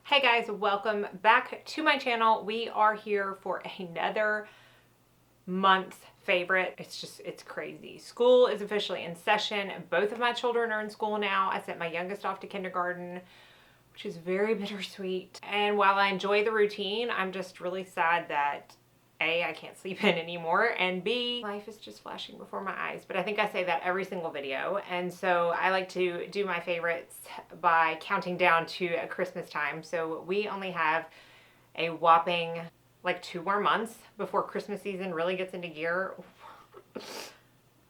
Hey guys, welcome back to my channel. We are here for another month favorite. It's crazy. School is officially in session. Both of my children are in school now. I sent my youngest off to kindergarten, which is very bittersweet. And while I enjoy the routine, I'm just really sad that A, I can't sleep in anymore, and B, life is just flashing before my eyes. But I think I say that every single video. And so I like to do my favorites by counting down to Christmas time. So we only have a whopping like 2 more months before Christmas season really gets into gear. Oh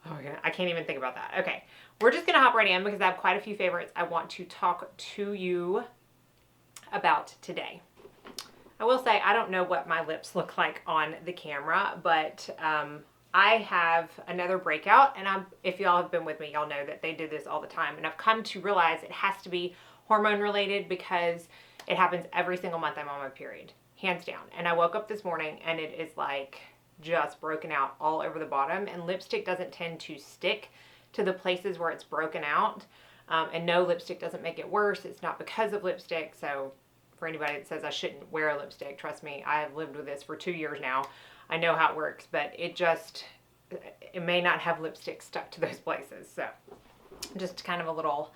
my God, I can't even think about that. Okay, we're just gonna hop right in because I have quite a few favorites I want to talk to you about today. I will say I don't know what my lips look like on the camera, but I have another breakout, and if y'all have been with me, y'all know that they do this all the time, and I've come to realize it has to be hormone related because it happens every single month I'm on my period, hands down. And I woke up this morning and it is like just broken out all over the bottom, and lipstick doesn't tend to stick to the places where it's broken out, and no, lipstick doesn't make it worse. It's not because of lipstick, so for anybody that says I shouldn't wear a lipstick, trust me, I have lived with this for 2 years now. I know how it works, but it may not have lipstick stuck to those places. So just kind of a little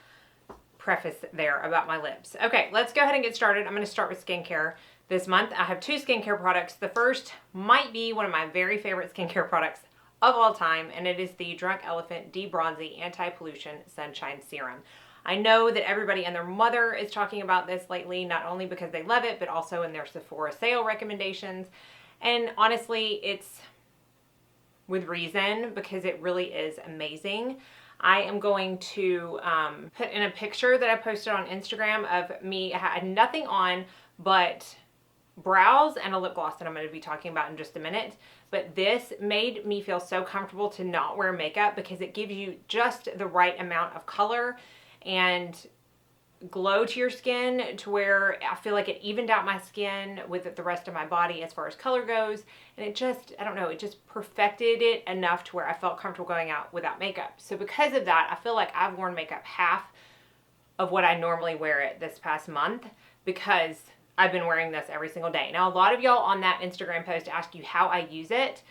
preface there about my lips. Okay, let's go ahead and get started. I'm going to start with skincare. This month I have 2 skincare products. The first might be one of my very favorite skincare products of all time, and it is the Drunk Elephant De-Bronzy Anti-Pollution Sunshine Serum. I know that everybody and their mother is talking about this lately, not only because they love it, but also in their Sephora Sale recommendations. And honestly, it's with reason because it really is amazing. I am going to put in a picture that I posted on Instagram of me. I had nothing on but brows and a lip gloss that I'm going to be talking about in just a minute. But this made me feel so comfortable to not wear makeup because it gives you just the right amount of color and glow to your skin to where I feel like it evened out my skin with the rest of my body as far as color goes. And it just, I don't know, it just perfected it enough to where I felt comfortable going out without makeup. So because of that, I feel like I've worn makeup half of what I normally wear it this past month because I've been wearing this every single day. Now, a lot of y'all on that Instagram post ask you how I use it.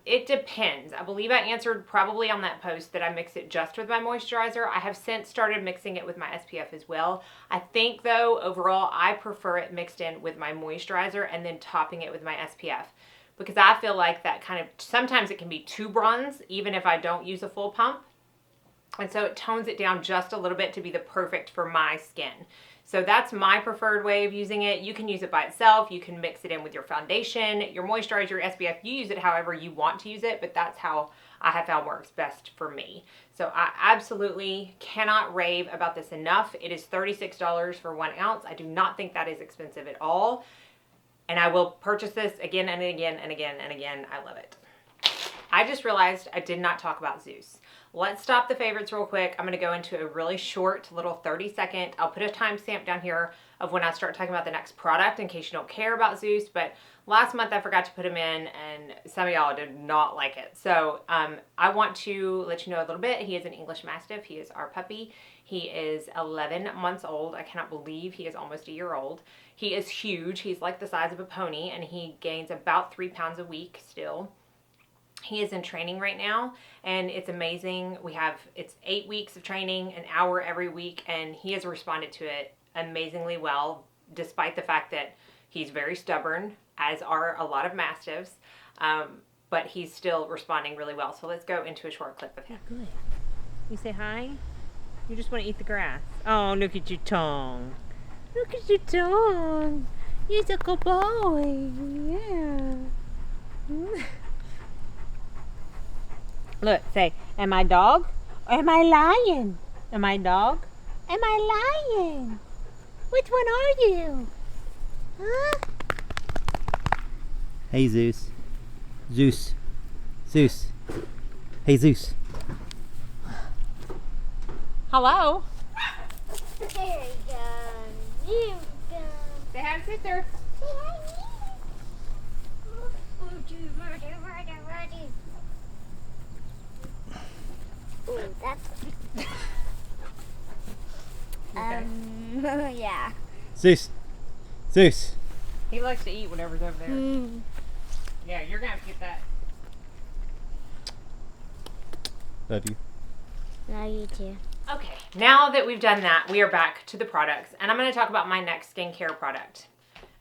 It depends. I believe I answered probably on that post that I mix it just with my moisturizer. I have since started mixing it with my SPF as well. I think though, overall, I prefer it mixed in with my moisturizer and then topping it with my SPF because I feel like that kind of, sometimes it can be too bronze even if I don't use a full pump. And so it tones it down just a little bit to be the perfect for my skin. So that's my preferred way of using it. You can use it by itself. You can mix it in with your foundation, your moisturizer, your SPF. You use it however you want to use it, but that's how I have found works best for me. So I absolutely cannot rave about this enough. It is $36 for 1 ounce. I do not think that is expensive at all. And I will purchase this again and again and again and again. I love it. I just realized I did not talk about Zeus. Let's stop the favorites real quick. I'm going to go into a really short little 30-second. I'll put a timestamp down here of when I start talking about the next product in case you don't care about Zeus. But last month I forgot to put him in and some of y'all did not like it. So I want to let you know a little bit. He is an English Mastiff. He is our puppy. He is 11 months old. I cannot believe he is almost a year old. He is huge. He's like the size of a pony and he gains about 3 pounds a week still. He is in training right now and it's amazing. It's 8 weeks of training, an hour every week, and he has responded to it amazingly well, despite the fact that he's very stubborn, as are a lot of Mastiffs, but he's still responding really well. So let's go into a short clip of him. Good. You say hi? You just want to eat the grass. Oh, look at your tongue. Look at your tongue. You're a good boy. Yeah. Look, say, am I dog or am I lion? Am I dog? Am I lion? Which one are you? Huh? Hey, Zeus. Zeus. Zeus. Hey, Zeus. Hello? There you go. You go. Say hi to sister. Ooh, that's Okay. yeah. Zeus. Zeus. He likes to eat whatever's over there. Mm. Yeah, you're gonna have to get that. Love you. Now you too. Okay, now that we've done that, we are back to the products, and I'm going to talk about my next skincare product.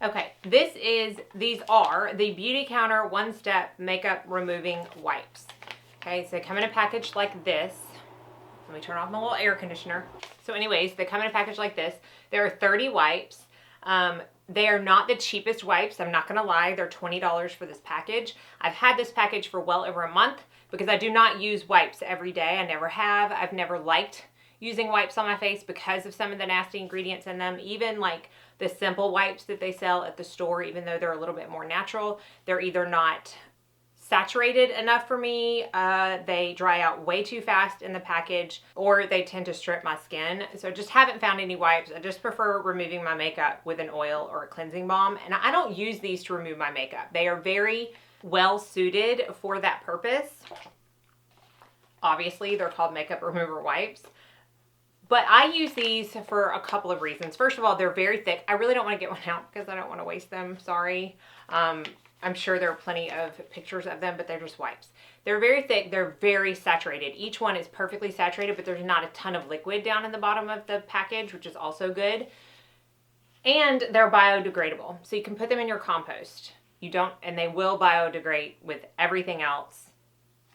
Okay, these are the Beautycounter One-Step Makeup Removing Wipes. Okay, so they come in a package like this. Let me turn off my little air conditioner. So anyways, they come in a package like this. There are 30 wipes. They are not the cheapest wipes. I'm not going to lie. They're $20 for this package. I've had this package for well over a month because I do not use wipes every day. I never have. I've never liked using wipes on my face because of some of the nasty ingredients in them. Even like the simple wipes that they sell at the store, even though they're a little bit more natural, they're either not saturated enough for me, they dry out way too fast in the package, or they tend to strip my skin. So just haven't found any wipes. I just prefer removing my makeup with an oil or a cleansing balm. And I don't use these to remove my makeup. They are very well suited for that purpose. Obviously, they're called makeup remover wipes. But I use these for a couple of reasons. First of all, they're very thick. I really don't want to get one out because I don't want to waste them. Sorry. I'm sure there are plenty of pictures of them, but they're just wipes. They're very thick. They're very saturated. Each one is perfectly saturated, but there's not a ton of liquid down in the bottom of the package, which is also good. And they're biodegradable. So you can put them in your compost. And they will biodegrade with everything else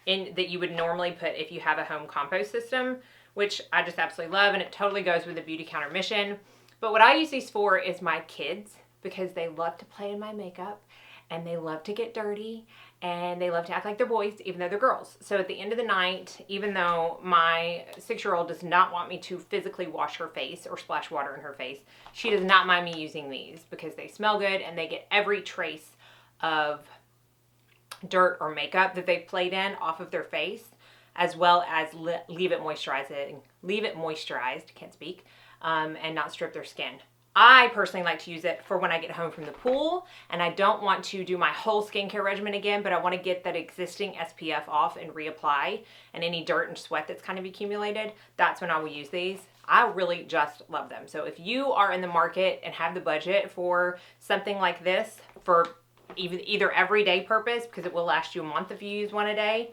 that you would normally put if you have a home compost system, which I just absolutely love, and it totally goes with the Beautycounter mission. But what I use these for is my kids, because they love to play in my makeup, and they love to get dirty, and they love to act like they're boys, even though they're girls. So at the end of the night, even though my 6-year-old does not want me to physically wash her face or splash water in her face, she does not mind me using these because they smell good and they get every trace of dirt or makeup that they've played in off of their face, as well as leave it moisturized, can't speak, and not strip their skin. I personally like to use it for when I get home from the pool and I don't want to do my whole skincare regimen again, but I want to get that existing SPF off and reapply, and any dirt and sweat that's kind of accumulated, that's when I will use these. I really just love them. So if you are in the market and have the budget for something like this for either everyday purpose, because it will last you a month if you use one a day,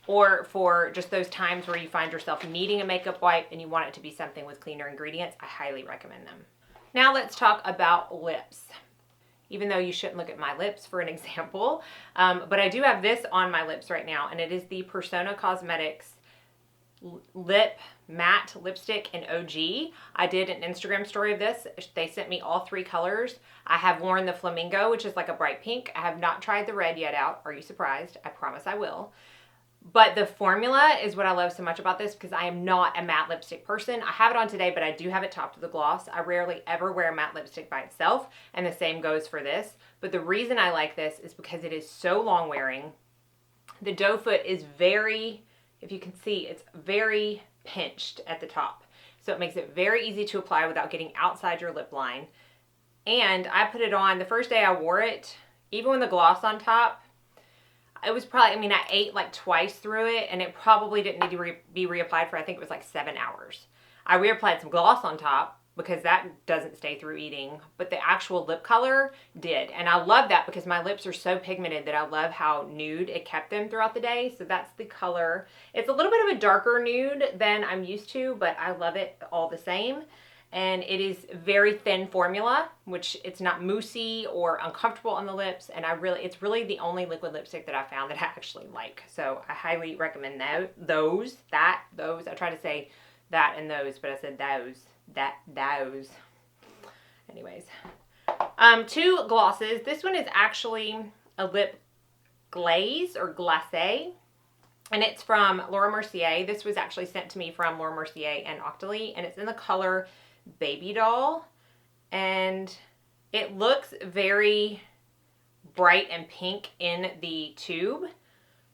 or for just those times where you find yourself needing a makeup wipe and you want it to be something with cleaner ingredients, I highly recommend them. Now let's talk about lips. Even though you shouldn't look at my lips for an example, but I do have this on my lips right now, and it is the Persona Cosmetics Lip Matte Lipstick in OG. I did an Instagram story of this. They sent me all 3 colors. I have worn the Flamingo, which is like a bright pink. I have not tried the red yet out. Are you surprised? I promise I will. But the formula is what I love so much about this, because I am not a matte lipstick person. I have it on today, but I do have it topped with a gloss. I rarely ever wear matte lipstick by itself, and the same goes for this. But the reason I like this is because it is so long wearing. The doe foot is very, if you can see, it's very pinched at the top. So it makes it very easy to apply without getting outside your lip line. And I put it on, the first day I wore it, even with the gloss on top, it was probably, I ate like twice through it, and it probably didn't need to be reapplied for, I think it was like 7 hours. I reapplied some gloss on top because that doesn't stay through eating, but the actual lip color did. And I love that because my lips are so pigmented that I love how nude it kept them throughout the day. So that's the color. It's a little bit of a darker nude than I'm used to, but I love it all the same. And it is very thin formula, which it's not moussey or uncomfortable on the lips. And it's really the only liquid lipstick that I found that I actually like. So I highly recommend those. I tried to say that and those, but I said those. Anyways, 2 glosses. This one is actually a lip glaze or glacé. And it's from Laura Mercier. This was actually sent to me from Laura Mercier and Octoly. And it's in the color Baby Doll, and it looks very bright and pink in the tube,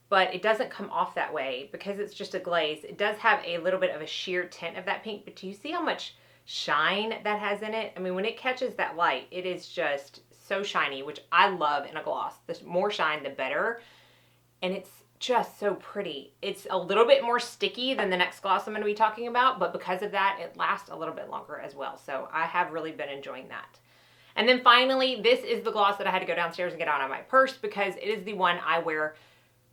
but it doesn't come off that way because it's just a glaze. It does have a little bit of a sheer tint of that pink, but do you see how much shine that has in it? When it catches that light, it is just so shiny, which I love in a gloss. The more shine, the better, and it's just so pretty. It's a little bit more sticky than the next gloss I'm going to be talking about, but because of that, it lasts a little bit longer as well. So I have really been enjoying that. And then finally, this is the gloss that I had to go downstairs and get out of my purse because it is the one I wear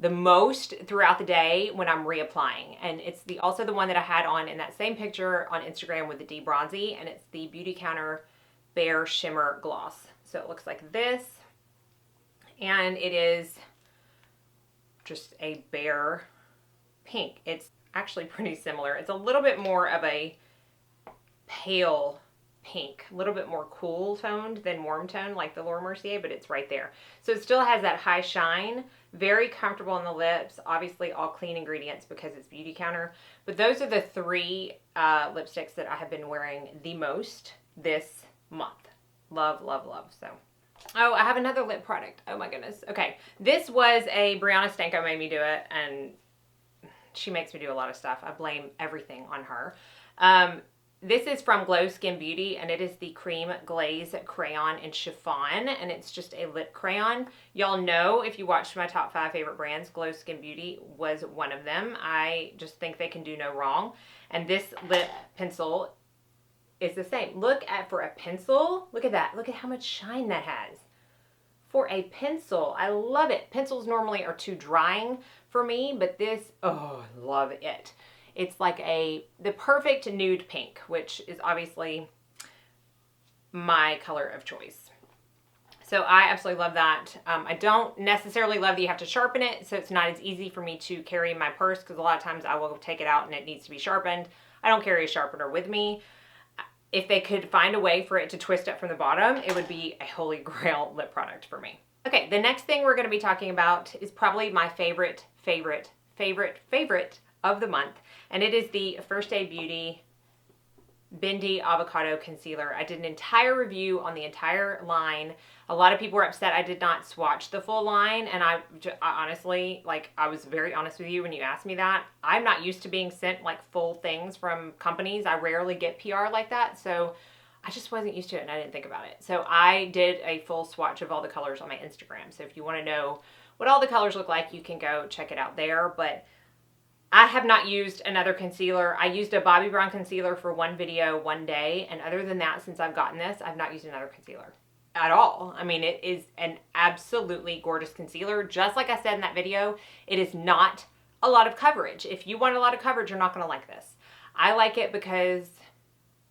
the most throughout the day when I'm reapplying. And it's also the one that I had on in that same picture on Instagram with the D-Bronzy, and it's the Beautycounter Bare Shimmer Gloss. So it looks like this, and it is just a bare pink. It's actually pretty similar. It's a little bit more of a pale pink, a little bit more cool toned than warm toned like the Laura Mercier, but it's right there. So it still has that high shine, very comfortable on the lips, obviously all clean ingredients because it's Beautycounter. But those are the three lipsticks that I have been wearing the most this month. Love, love, love. So, oh, I have another lip product. Oh my goodness. Okay, this was a Brianna Stanko made me do it, and she makes me do a lot of stuff. I blame everything on her. This is from Glow Skin Beauty, and it is the Cream Glaze Crayon in Chiffon, and it's just a lip crayon. Y'all know, if you watched my top 5 favorite brands, Glow Skin Beauty was one of them. I just think they can do no wrong. And this lip pencil is the same. For a pencil, look at that. Look at how much shine that has. For a pencil, I love it. Pencils normally are too drying for me, but this, oh, I love it. It's like the perfect nude pink, which is obviously my color of choice. So I absolutely love that. I don't necessarily love that you have to sharpen it, so it's not as easy for me to carry in my purse because a lot of times I will take it out and it needs to be sharpened. I don't carry a sharpener with me. If they could find a way for it to twist up from the bottom, it would be a holy grail lip product for me. Okay, the next thing we're going to be talking about is probably my favorite of the month, and it is the First Aid Beauty Bendy Avocado Concealer. I did an entire review on the entire line. A lot of people were upset I did not swatch the full line, and I honestly, like, I was very honest with you when you asked me that. I'm not used to being sent like full things from companies. I rarely get PR like that, so I just wasn't used to it and I didn't think about it. So I did a full swatch of all the colors on my Instagram. So if you want to know what all the colors look like, you can go check it out there. But I have not used another concealer. I used a Bobbi Brown concealer for one video one day, and other than that, since I've gotten this, I've not used another concealer at all. I mean, it is an absolutely gorgeous concealer. Just like I said in that video, it is not a lot of coverage. If you want a lot of coverage, you're not going to like this. I like it because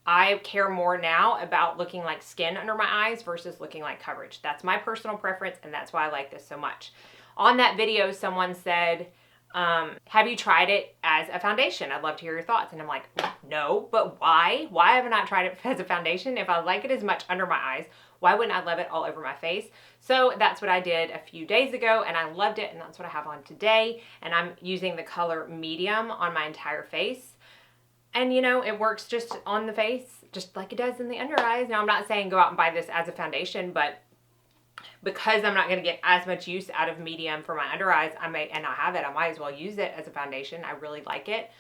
I care more now about looking like skin under my eyes versus looking like coverage. That's my personal preference, and that's why I like this so much. On that video, someone said, have you tried it as a foundation? I'd love to hear your thoughts. And I'm like, no, but why? Why have I not tried it as a foundation? If I like it as much under my eyes, why wouldn't I love it all over my face? So that's what I did a few days ago, and I loved it, and that's what I have on today. And I'm using the color medium on my entire face. And you know, it works just on the face, just like it does in the under eyes. Now, I'm not saying go out and buy this as a foundation, but because I'm not going to get as much use out of medium for my under eyes, I might as well use it as a foundation. I really like it.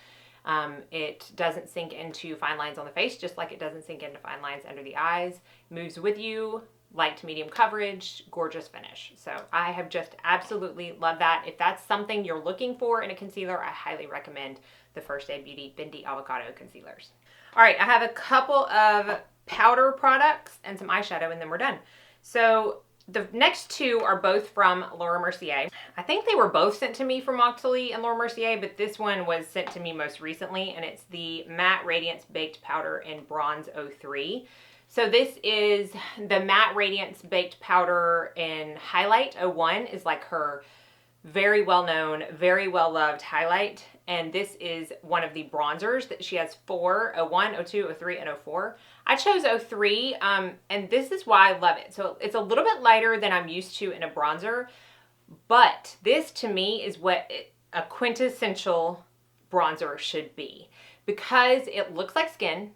It doesn't sink into fine lines on the face, just like it doesn't sink into fine lines under the eyes. Moves with you, light to medium coverage, gorgeous finish. So I have just absolutely loved that. If that's something you're looking for in a concealer, I highly recommend the First Aid Beauty Bendy Avocado Concealers. All right, I have a couple of powder products and some eyeshadow, and then we're done. So the next two are both from Laura Mercier. I think they were both sent to me from Octoly and Laura Mercier, but this one was sent to me most recently, and it's the Matte Radiance Baked Powder in Bronze 03. So this is the Matte Radiance Baked Powder in Highlight 01, is like her very well-known, very well-loved highlight. And this is one of the bronzers that she has 4, 01, 02, 03, and 04. I chose 03, and this is why I love it. So it's a little bit lighter than I'm used to in a bronzer, but this to me is what a quintessential bronzer should be, because it looks like skin,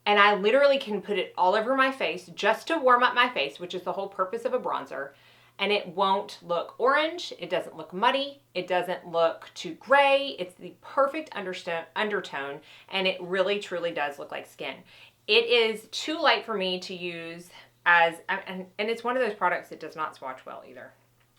and I literally can put it all over my face just to warm up my face, which is the whole purpose of a bronzer. And it won't look orange, it doesn't look muddy, it doesn't look too gray. It's the perfect undertone, and it really truly does look like skin. It is too light for me to use as, and it's one of those products that does not swatch well either.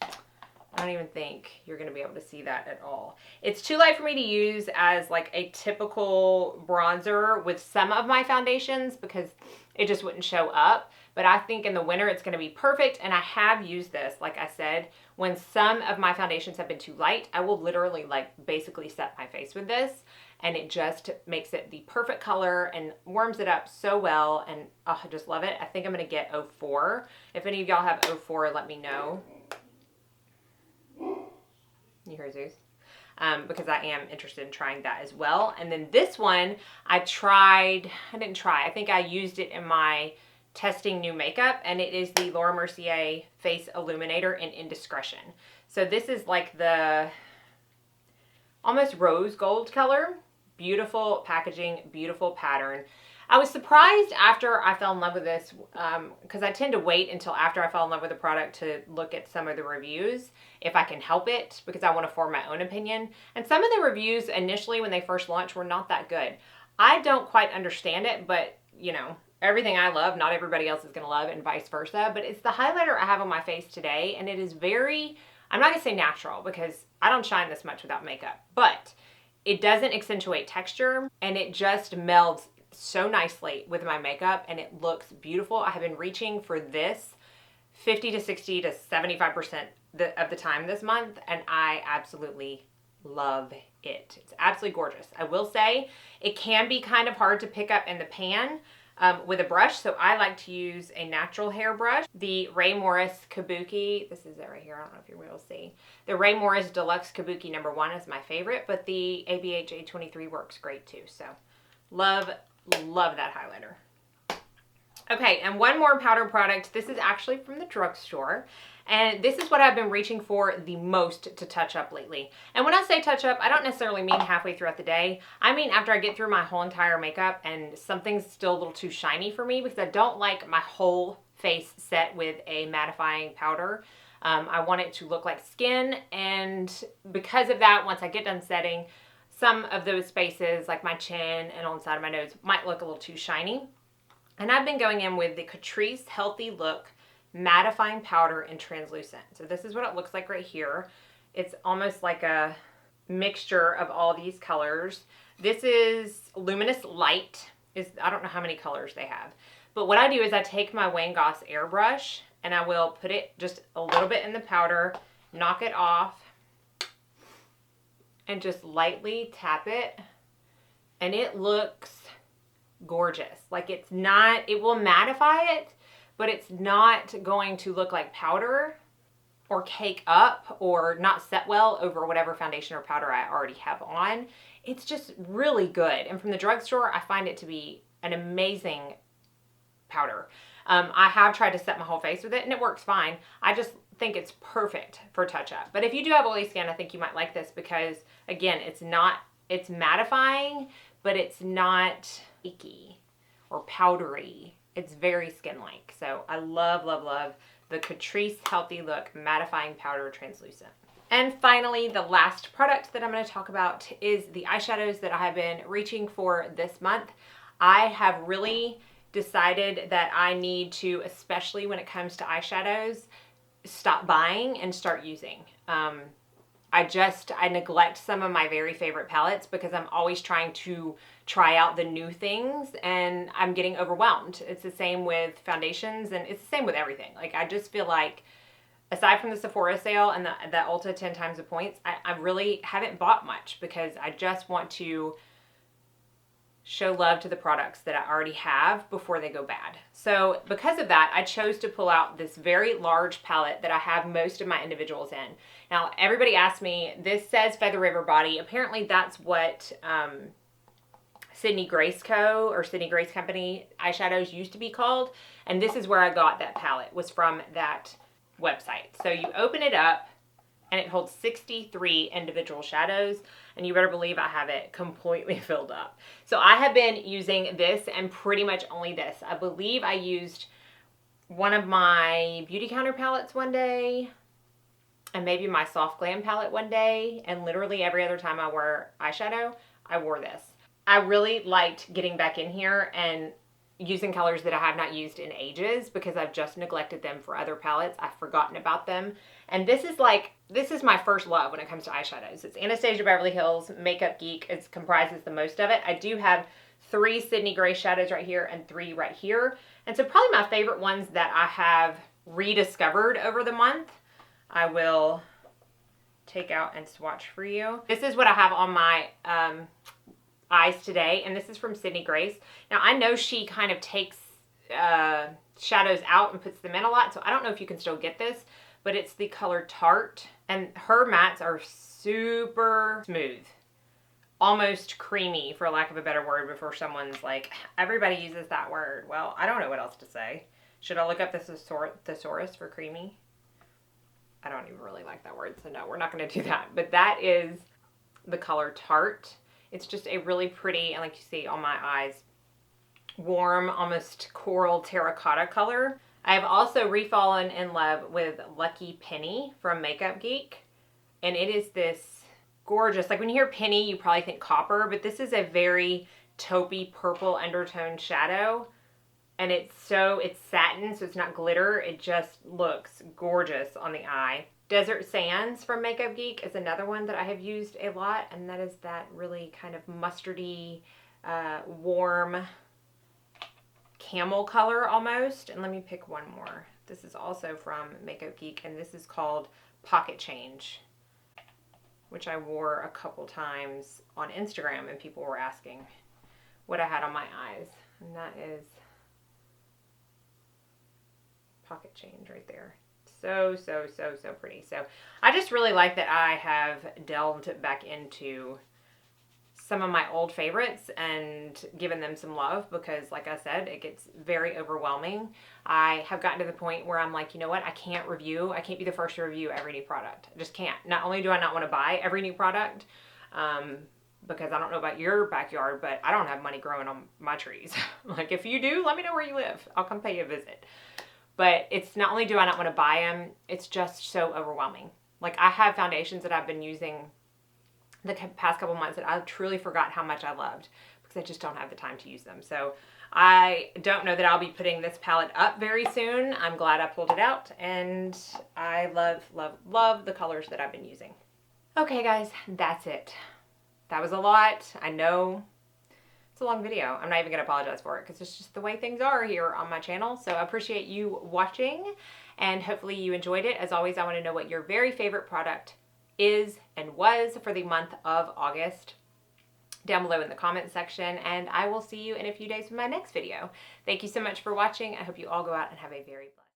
I don't even think you're going to be able to see that at all. It's too light for me to use as like a typical bronzer with some of my foundations, because it just wouldn't show up. But I think in the winter it's going to be perfect. And I have used this, like I said, when some of my foundations have been too light, I will literally like basically set my face with this. And it just makes it the perfect color and warms it up so well. And oh, I just love it. I think I'm going to get 04. If any of y'all have 04, let me know. You hear Zeus? Because I am interested in trying that as well. And then this one, I think I used it in my testing new makeup, and it is the Laura Mercier Face Illuminator in Indiscretion. So this is like the almost rose gold color. Beautiful packaging, beautiful pattern. I was surprised after I fell in love with this, because I tend to wait until after I fall in love with a product to look at some of the reviews, if I can help it, because I want to form my own opinion. And some of the reviews initially when they first launched were not that good. I don't quite understand it, but you know, everything I love, not everybody else is going to love, and vice versa. But it's the highlighter I have on my face today, and it is very, I'm not going to say natural, because I don't shine this much without makeup, but it doesn't accentuate texture, and it just melds so nicely with my makeup, and it looks beautiful. I have been reaching for this 50 to 60 to 75% of the time this month, and I absolutely love it. It's absolutely gorgeous. I will say it can be kind of hard to pick up in the pan with a brush, so I like to use a natural hair brush. The Ray Morris Kabuki, this is it right here, I don't know if you're able to see. The Ray Morris Deluxe Kabuki #1 is my favorite, but the ABH A23 works great too, so love that highlighter. Okay, and one more powder product. This is actually from the drugstore, and this is what I've been reaching for the most to touch up lately. And when I say touch up, I don't necessarily mean halfway throughout the day. I mean after I get through my whole entire makeup and something's still a little too shiny for me, because I don't like my whole face set with a mattifying powder. I want it to look like skin, and because of that, once I get done setting, some of those spaces, like my chin and on the side of my nose, might look a little too shiny. And I've been going in with the Catrice Healthy Look Mattifying Powder in Translucent. So this is what it looks like right here. It's almost like a mixture of all these colors. This is Luminous Light. I don't know how many colors they have. But what I do is I take my Wayne Goss airbrush and I will put it just a little bit in the powder, knock it off, and just lightly tap it, and it looks gorgeous. Like it will mattify it, but it's not going to look like powder or cake up or not set well over whatever foundation or powder I already have on. It's just really good. And from the drugstore, I find it to be an amazing powder. I have tried to set my whole face with it and it works fine. I just think it's perfect for touch up. But if you do have oily skin, I think you might like this because again, it's mattifying, but it's not icky or powdery. It's very skin-like. So I love the Catrice Healthy Look Mattifying Powder Translucent. And finally, the last product that I'm going to talk about is the eyeshadows that I have been reaching for this month. I have really decided that I need to, especially when it comes to eyeshadows, stop buying and start using. I neglect some of my very favorite palettes because I'm always trying to try out the new things and I'm getting overwhelmed. It's the same with foundations and it's the same with everything. Like I just feel like aside from the Sephora sale and the Ulta 10 times the points, I really haven't bought much because I just want to show love to the products that I already have before they go bad. So because of that, I chose to pull out this very large palette that I have most of my individuals in. Now, everybody asks me, this says Feather River Body. Apparently that's what Sydney Grace Co. or Sydney Grace Company eyeshadows used to be called. And this is where I got that palette, was from that website. So you open it up and it holds 63 individual shadows, and you better believe I have it completely filled up. So I have been using this and pretty much only this. I believe I used one of my Beautycounter palettes one day and maybe my Soft Glam palette one day, and literally every other time I wear eyeshadow, I wore this. I really liked getting back in here and using colors that I have not used in ages because I've just neglected them for other palettes. I've forgotten about them. And this is my first love when it comes to eyeshadows. It's Anastasia Beverly Hills Makeup Geek. It comprises the most of it. I do have 3 Sydney Gray shadows right here and 3 right here. And so probably my favorite ones that I have rediscovered over the month, I will take out and swatch for you. This is what I have on my eyes today, and this is from Sydney Grace. Now I know she kind of takes shadows out and puts them in a lot, so I don't know if you can still get this, but it's the color Tarte, and her mattes are super smooth, almost creamy, for lack of a better word, before someone's like, everybody uses that word. Well, I don't know what else to say. Should I look up the thesaurus for creamy? I don't even really like that word, so no, we're not going to do that. But that is the color Tarte. It's just a really pretty, and like you see on my eyes, warm, almost coral terracotta color. I have also refallen in love with Lucky Penny from Makeup Geek. And it is this gorgeous, like when you hear penny, you probably think copper, but this is a very taupey purple undertone shadow. And it's satin, so it's not glitter. It just looks gorgeous on the eye. Desert Sands from Makeup Geek is another one that I have used a lot, and that is that really kind of mustardy, warm camel color almost. And let me pick one more. This is also from Makeup Geek, and this is called Pocket Change, which I wore a couple times on Instagram, and people were asking what I had on my eyes. And that is Pocket Change right there. So pretty. So I just really like that I have delved back into some of my old favorites and given them some love, because like I said, it gets very overwhelming. I have gotten to the point where I'm like, you know what? I can't be the first to review every new product. I just can't. Not only do I not want to buy every new product, because I don't know about your backyard, but I don't have money growing on my trees. Like, if you do, let me know where you live. I'll come pay you a visit. But it's not only do I not want to buy them, it's just so overwhelming. Like, I have foundations that I've been using the past couple months that I truly forgot how much I loved, because I just don't have the time to use them. So I don't know that I'll be putting this palette up very soon. I'm glad I pulled it out, and I love the colors that I've been using. Okay guys, that's it. That was a lot. I know it's a long video. I'm not even going to apologize for it, because it's just the way things are here on my channel. So I appreciate you watching, and hopefully you enjoyed it. As always, I want to know what your very favorite product is and was for the month of August down below in the comment section, and I will see you in a few days with my next video. Thank you so much for watching. I hope you all go out and have a very blessed